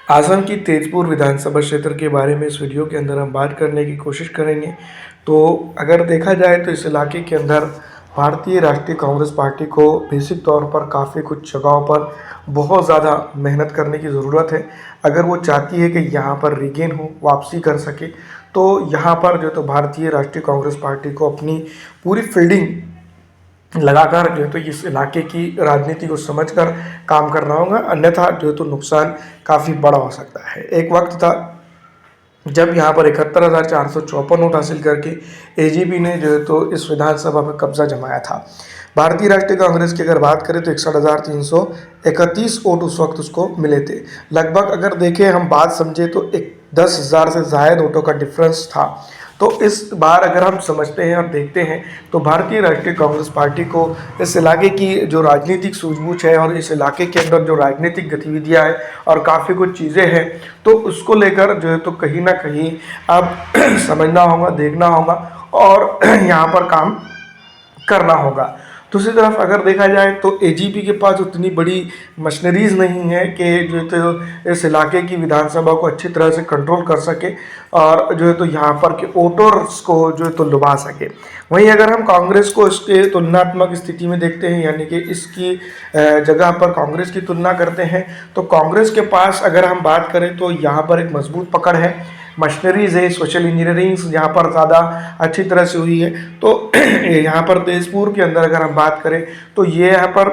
आसम की तेजपुर विधानसभा क्षेत्र के बारे में इस वीडियो के अंदर हम बात करने की कोशिश करेंगे। तो अगर देखा जाए तो इस इलाके के अंदर भारतीय राष्ट्रीय कांग्रेस पार्टी को बेसिक तौर पर काफ़ी कुछ जगहों पर बहुत ज़्यादा मेहनत करने की ज़रूरत है। अगर वो चाहती है कि यहाँ पर रिगेन हो, वापसी कर सके, तो यहाँ पर जो तो भारतीय राष्ट्रीय कांग्रेस पार्टी को अपनी पूरी फील्डिंग लगातार जो है तो इस इलाके की राजनीति को समझकर काम करना होगा, अन्यथा जो है तो नुकसान काफ़ी बड़ा हो सकता है। एक वक्त था जब यहाँ पर 71,454 वोट हासिल करके एजीपी ने जो है तो इस विधानसभा में कब्जा जमाया था। भारतीय राष्ट्रीय कांग्रेस की अगर बात करें तो 61,331 वोट उस वक्त उसको मिले थे। लगभग अगर देखें, हम बात समझे तो एक 10,000 से ज़ायद वोटों का डिफरेंस था। तो इस बार अगर हम समझते हैं और देखते हैं तो भारतीय राष्ट्रीय कांग्रेस पार्टी को इस इलाके की जो राजनीतिक सूझबूझ है और इस इलाके के अंदर जो राजनीतिक गतिविधियां हैं और काफ़ी कुछ चीज़ें हैं, तो उसको लेकर जो है तो कहीं ना कहीं अब समझना होगा, देखना होगा और यहाँ पर काम करना होगा। दूसरी तरफ अगर देखा जाए तो एजीपी के पास उतनी बड़ी मशीनरीज नहीं है कि जो है तो इस इलाके की विधानसभा को अच्छी तरह से कंट्रोल कर सके और जो है तो यहाँ पर के वोटर्स को जो है तो लुभा सके। वहीं अगर हम कांग्रेस को इसके तुलनात्मक स्थिति में देखते हैं, यानी कि इसकी जगह पर कांग्रेस की तुलना करते हैं, तो कांग्रेस के पास अगर हम बात करें तो यहाँ पर एक मजबूत पकड़ है, मशीनरीज है, सोशल इंजीनियरिंग यहाँ पर ज़्यादा अच्छी तरह से हुई है। तो यहाँ पर तेजपुर के अंदर अगर हम बात करें तो ये यहाँ पर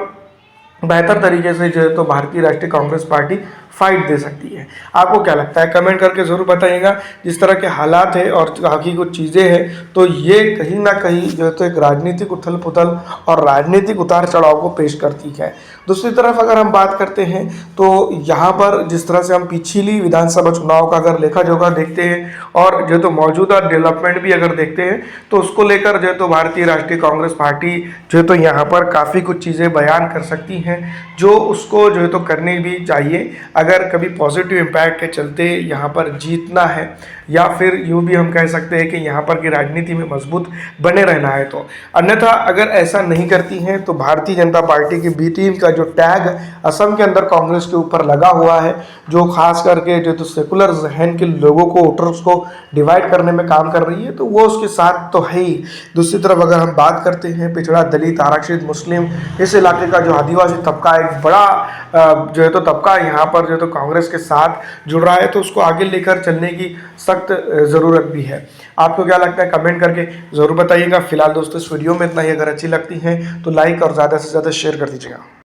बेहतर तरीके से जो है तो भारतीय राष्ट्रीय कांग्रेस पार्टी फाइट दे सकती है। आपको क्या लगता है, कमेंट करके ज़रूर बताइएगा। जिस तरह के हालात है और बाकी कुछ चीज़ें हैं, तो ये कहीं ना कहीं जो है तो एक राजनीतिक उथल पुथल और राजनीतिक उतार चढ़ाव को पेश करती है। दूसरी तरफ अगर हम बात करते हैं तो यहाँ पर जिस तरह से हम पिछली विधानसभा चुनाव का अगर लेखा जोखा देखते हैं और जो तो मौजूदा डेवलपमेंट भी अगर देखते हैं, तो उसको लेकर जो है तो भारतीय राष्ट्रीय कांग्रेस पार्टी जो है तो यहाँ पर काफ़ी कुछ चीज़ें बयान कर सकती हैं जो उसको जो है तो करनी भी चाहिए। अगर कभी पॉजिटिव इम्पैक्ट के चलते यहाँ पर जीतना है या फिर यूँ भी हम कह सकते हैं कि यहाँ पर की राजनीति में मजबूत बने रहना है, तो अन्यथा अगर ऐसा नहीं करती हैं तो भारतीय जनता पार्टी की बी टीम का जो टैग असम के अंदर कांग्रेस के ऊपर लगा हुआ है, जो खास करके जो तो सेकुलर जहन के लोगों को, वोटर्स को डिवाइड करने में काम कर रही है, तो वो उसके साथ तो है ही। दूसरी तरफ अगर हम बात करते हैं पिछड़ा, दलित, आरक्षित, मुस्लिम, इस इलाके का जो आदिवासी तबका एक बड़ा जो है तो तबका यहाँ पर जो तो कांग्रेस के साथ जुड़ रहा है, तो उसको आगे लेकर चलने की सख्त ज़रूरत भी है। आपको क्या लगता है, कमेंट करके ज़रूर बताइएगा। फिलहाल दोस्तों इस वीडियो में इतना ही। अगर अच्छी लगती है तो लाइक और ज़्यादा से ज़्यादा शेयर कर दीजिएगा।